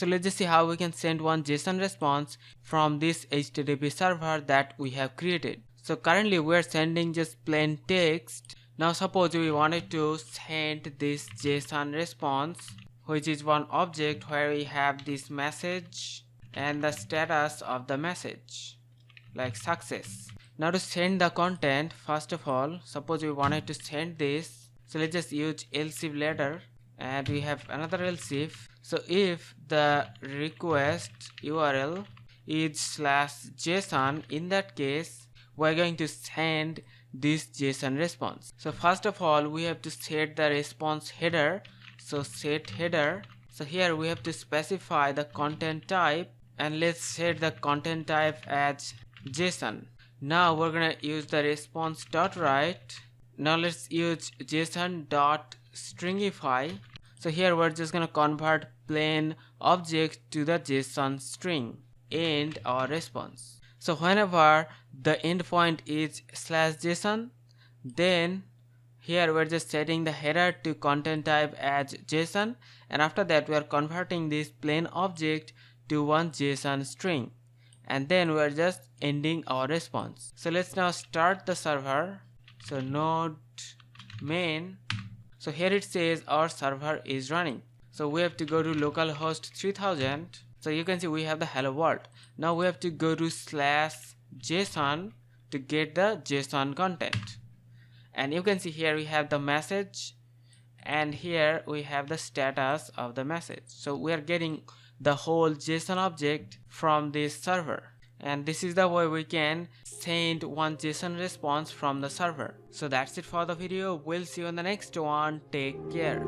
So let's just see how we can send one JSON response from this HTTP server that we have created. So currently we are sending just plain text. Now suppose we wanted to send this JSON response, which is one object where we have this message and the status of the message, like success. Now to send the content, first of all, suppose we wanted to send this, so let's just use else if later, and we have another else if. So if the request URL is /JSON, in that case we're going to send this JSON response. So first of all we have to set the response header. So set header. So here we have to specify the content type, and let's set the content type as JSON. Now we're gonna use the response.write. Now let's use JSON.stringify. So here we're just gonna convert plain object to the JSON string, end our response. So whenever the endpoint is /JSON, then here we're just setting the header to content type as JSON, and after that we are converting this plain object to one JSON string, and then we're just ending our response. So let's now start the server. So node main. So here it says our server is running. So we have to go to localhost 3000. So you can see we have the hello world. Now we have to go to /JSON to get the JSON content. And you can see here we have the message, and here we have the status of the message. So we are getting the whole JSON object from this server, and this is the way we can send one JSON response from the server. So that's it for the video. We'll see you in the next one. Take care.